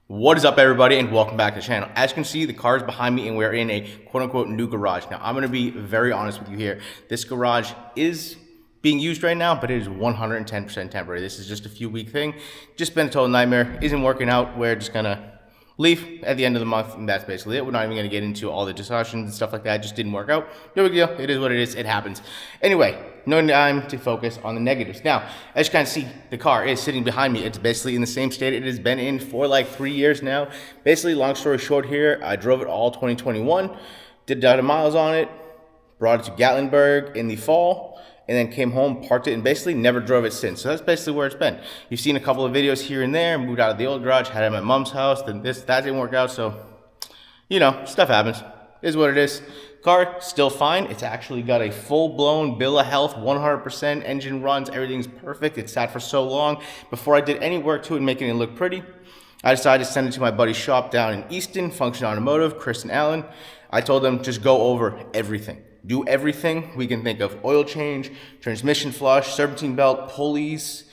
What is up, everybody, and welcome back to the channel. As you can see, the car is behind me and we're in a quote-unquote new garage. Now, I'm going to be very honest with you here. This garage is being used right now, but it is 110% temporary. This is just a few-week thing. Just been a total nightmare. Isn't working out. We're just going to leave at the end of the month, and that's basically it. We're not even going to get into all the discussions and stuff like that. It just didn't work out. No big deal. It is what it is. It happens. Anyway, no time to focus on the negatives. Now, as you can see, the car is sitting behind me. It's basically in the same state it has been in for like 3 years now. Basically, long story short here, I drove it all 2021, did 1,000 miles on it, brought it to Gatlinburg in the fall, and then came home, parked it, and basically never drove it since. So that's basically where it's been. You've seen a couple of videos here and there, moved out of the old garage, had it at my mom's house, then that didn't work out, so, you know, stuff happens. It is what it is. Car, still fine. It's actually got a full-blown bill of health, 100%, engine runs, everything's perfect. It sat for so long. Before I did any work to it, making it look pretty, I decided to send it to my buddy's shop down in Easton, Function Automotive, Chris and Alan. I told them, just go over everything. Do everything we can think of. Oil change, transmission flush, serpentine belt, pulleys.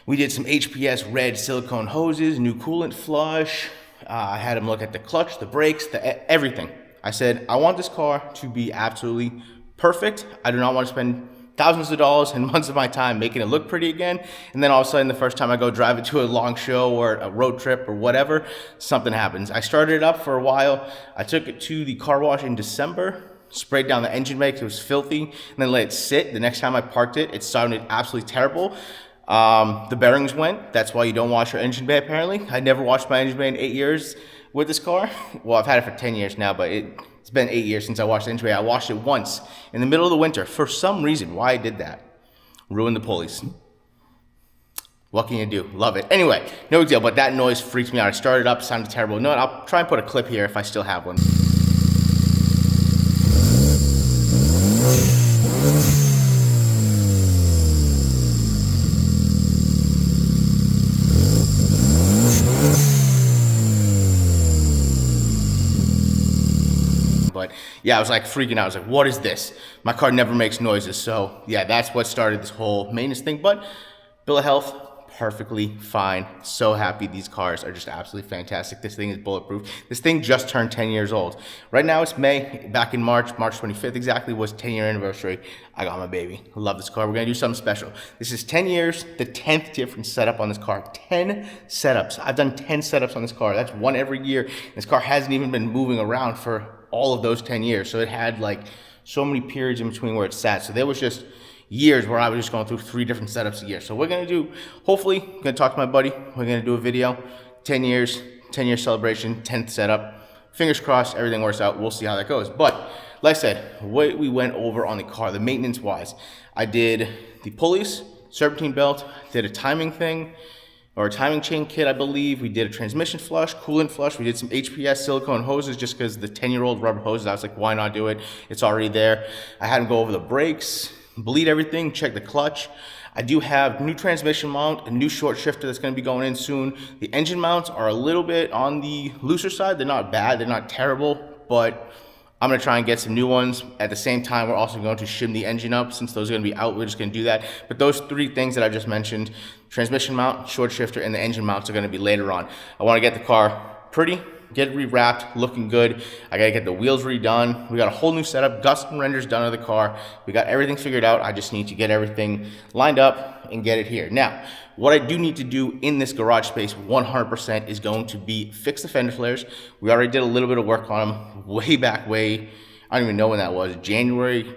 We did some HPS red silicone hoses, new coolant flush. I had them look at the clutch, the brakes, everything. I said, I want this car to be absolutely perfect. I do not want to spend thousands of dollars and months of my time making it look pretty again. And then all of a sudden, the first time I go drive it to a long show or a road trip or whatever, something happens. I started it up for a while. I took it to the car wash in December. Sprayed down the engine bay because it was filthy, and then let it sit. The next time I parked it, it sounded absolutely terrible. The bearings went. That's why you don't wash your engine bay, apparently. I never washed my engine bay in 8 years with this car. Well, I've had it for 10 years now, but it's been 8 years since I washed the engine bay. I washed it once in the middle of the winter. For some reason, why I did that. Ruined the pulleys. What can you do? Love it. Anyway, no big deal, but that noise freaked me out. I started up, sounded terrible. No, I'll try and put a clip here if I still have one. But yeah, I was like freaking out. I was like, what is this? My car never makes noises. So yeah, that's what started this whole maintenance thing. But bill of health, perfectly fine. So happy. These cars are just absolutely fantastic. This thing is bulletproof. This thing just turned 10 years old. Right now it's May. Back in March 25th exactly was 10-year anniversary. I got my baby. I love this car. We're going to do something special. This is 10 years, the 10th different setup on this car. 10 setups. I've done 10 setups on this car. That's one every year. This car hasn't even been moving around for all of those 10 years. So it had like so many periods in between where it sat. So there was just years where I was just going through 3 different setups a year. So we're going to do, hopefully, I'm going to talk to my buddy. We're going to do a video, 10 years, 10-year celebration, 10th setup. Fingers crossed, everything works out. We'll see how that goes. But like I said, what we went over on the car, the maintenance wise, I did the pulleys, serpentine belt, did a timing thing, or a timing chain kit, I believe. We did a transmission flush, coolant flush. We did some HPS silicone hoses just because the 10-year-old rubber hoses, I was like, why not do it? It's already there. I had them go over the brakes, bleed everything, check the clutch. I do have new transmission mount, a new short shifter that's going to be going in soon. The engine mounts are a little bit on the looser side. They're not bad. They're not terrible, but I'm going to try and get some new ones. At the same time, we're also going to shim the engine up. Since those are going to be out, we're just going to do that. But those 3 things that I just mentioned, transmission mount, short shifter, and the engine mounts are going to be later on. I want to get the car pretty, get it rewrapped, looking good. I got to get the wheels redone. We got a whole new setup, custom renders done of the car. We got everything figured out. I just need to get everything lined up and get it here. Now, what I do need to do in this garage space 100% is going to be fix the fender flares. We already did a little bit of work on them way back, I don't even know when that was, January,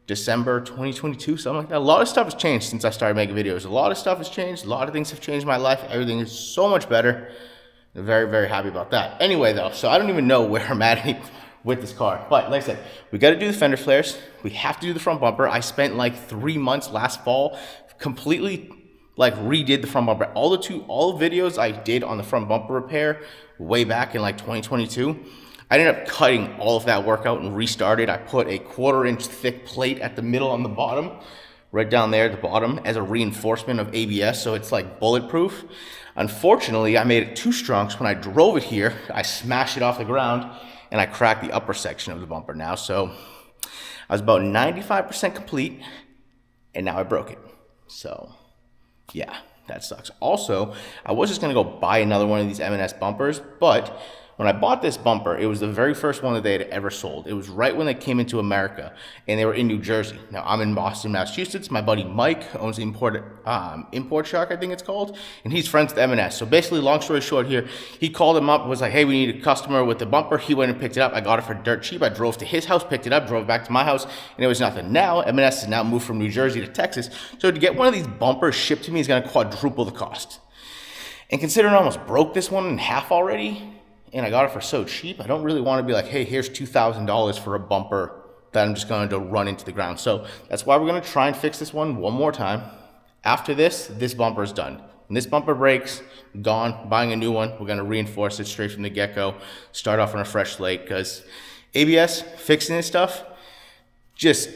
December 2022, something like that. A lot of stuff has changed since I started making videos. A lot of stuff has changed. A lot of things have changed in my life. Everything is so much better. I'm very, very happy about that. Anyway, though, so I don't even know where I'm at with this car. But like I said, we got to do the fender flares. We have to do the front bumper. I spent like 3 months last fall completely like redid the front bumper. All the videos I did on the front bumper repair way back in like 2022, I ended up cutting all of that work out and restarted. I put a 1/4-inch thick plate at the middle on the bottom, right down there at the bottom, as a reinforcement of ABS, so it's like bulletproof. Unfortunately, I made it too strong, so when I drove it here, I smashed it off the ground and I cracked the upper section of the bumper now. So I was about 95% complete, and now I broke it. So yeah, That sucks. Also, I was just gonna go buy another one of these M&S bumpers, but when I bought this bumper, it was the very first one that they had ever sold. It was right when they came into America, and they were in New Jersey. Now, I'm in Boston, Massachusetts. My buddy Mike owns the Import Shark, I think it's called, and he's friends with M&S. So basically, long story short here, he called him up, was like, hey, we need a customer with the bumper. He went and picked it up. I got it for dirt cheap. I drove to his house, picked it up, drove back to my house, and it was nothing. Now, M&S has now moved from New Jersey to Texas, so to get one of these bumpers shipped to me is gonna quadruple the cost. And considering I almost broke this one in half already, and I got it for so cheap, I don't really want to be like, hey, here's $2,000 for a bumper that I'm just going to run into the ground. So that's why we're going to try and fix this one more time. After this bumper is done. When this bumper breaks, gone, buying a new one. We're going to reinforce it straight from the get-go, start off on a fresh slate, because ABS, fixing this stuff, just,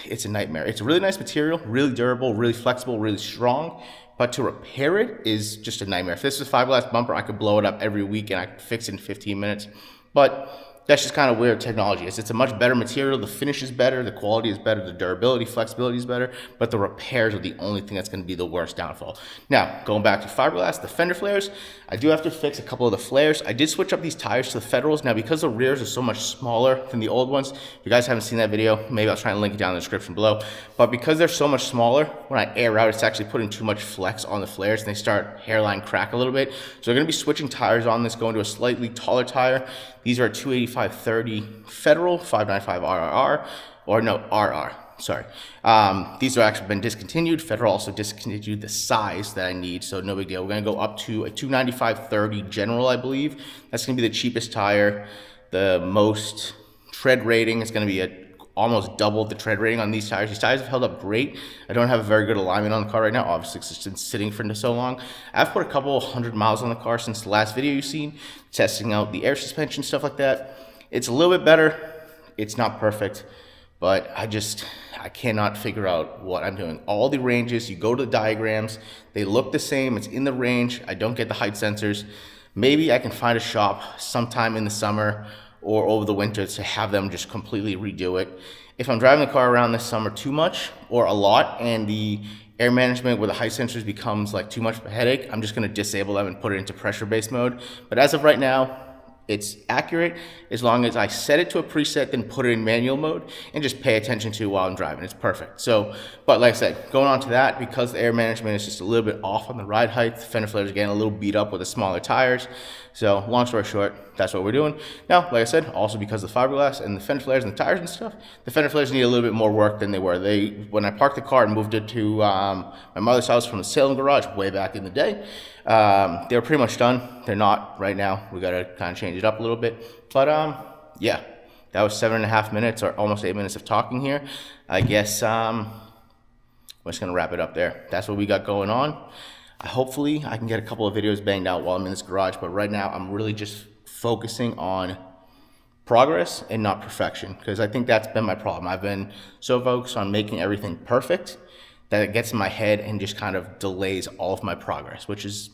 it's a nightmare. It's a really nice material, really durable, really flexible, really strong. But to repair it is just a nightmare. If this was a fiberglass bumper, I could blow it up every week and I could fix it in 15 minutes. But that's just kind of where technology is. It's a much better material. The finish is better. The quality is better. The durability, flexibility is better. But the repairs are the only thing that's going to be the worst downfall. Now, going back to fiberglass, the fender flares, I do have to fix a couple of the flares. I did switch up these tires to the Federals. Now, because the rears are so much smaller than the old ones, if you guys haven't seen that video, maybe I'll try and link it down in the description below. But because they're so much smaller, when I air out, it's actually putting too much flex on the flares and they start hairline crack a little bit. So we're going to be switching tires on this, going to a slightly taller tire. These are 285/30 Federal, 595 RRR, or no, RR, sorry. These are actually been discontinued. Federal also discontinued the size that I need, so no big deal. We're gonna go up to a 295/30 General, I believe. That's gonna be the cheapest tire. The most tread rating is gonna be almost double the tread rating on these tires. These tires have held up great. I don't have a very good alignment on the car right now, obviously because it's been sitting for so long. I've put a couple 100 miles on the car since the last video you've seen, testing out the air suspension, stuff like that. It's a little bit better. It's not perfect, but I cannot figure out what I'm doing. All the ranges, you go to the diagrams, they look the same, it's in the range. I don't get the height sensors. Maybe I can find a shop sometime in the summer or over the winter to have them just completely redo it. If I'm driving the car around this summer too much or a lot and the air management where the height sensors becomes like too much of a headache, I'm just gonna disable them and put it into pressure-based mode. But as of right now, it's accurate as long as I set it to a preset, then put it in manual mode and just pay attention to it while I'm driving. It's perfect. So, but like I said, going on to that, because the air management is just a little bit off on the ride height, the fender flares are getting a little beat up with the smaller tires. So long story short, that's what we're doing. Now, like I said, also because of the fiberglass and the fender flares and the tires and stuff, the fender flares need a little bit more work than they were. When I parked the car and moved it to my mother's house from the Salem garage way back in the day, they were pretty much done. They're not right now. We got to kind of change it up a little bit. But yeah, that was 7.5 minutes or almost 8 minutes of talking here. I guess we're just going to wrap it up there. That's what we got going on. Hopefully I can get a couple of videos banged out while I'm in this garage, but right now I'm really just focusing on progress and not perfection, because I think that's been my problem. I've been so focused on making everything perfect that it gets in my head and just kind of delays all of my progress, which is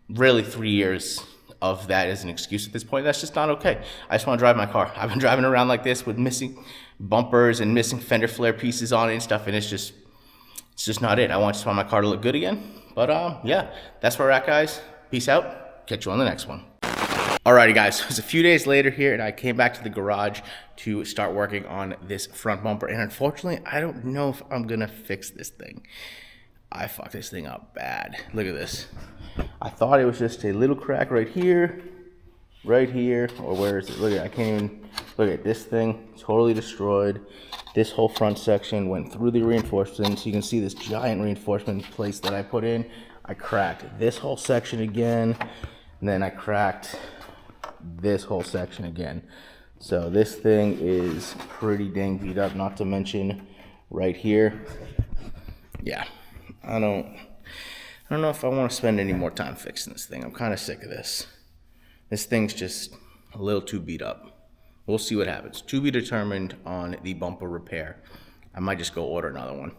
really 3 years of that as an excuse at this point. That's just not okay. I just want to drive my car. I've been driving around like this with missing bumpers and missing fender flare pieces on it and stuff, and it's just not it. I just want my car to look good again. But yeah, that's where we're at, guys. Peace out. Catch you on the next one. Alrighty, guys. It was a few days later here, and I came back to the garage to start working on this front bumper. And unfortunately, I don't know if I'm gonna fix this thing. I fucked this thing up bad. Look at this. I thought it was just a little crack right here, or where is it? Look at, I can't even look at this thing. Totally destroyed. This whole front section went through the reinforcements. You can see this giant reinforcement place that I put in. I cracked this whole section again, and then I cracked this whole section again. So this thing is pretty dang beat up, not to mention right here. Yeah, I don't know if I want to spend any more time fixing this thing. I'm kind of sick of this. This thing's just a little too beat up. We'll see what happens. To be determined on the bumper repair. I might just go order another one.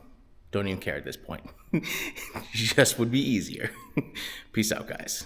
Don't even care at this point. Just would be easier. Peace out, guys.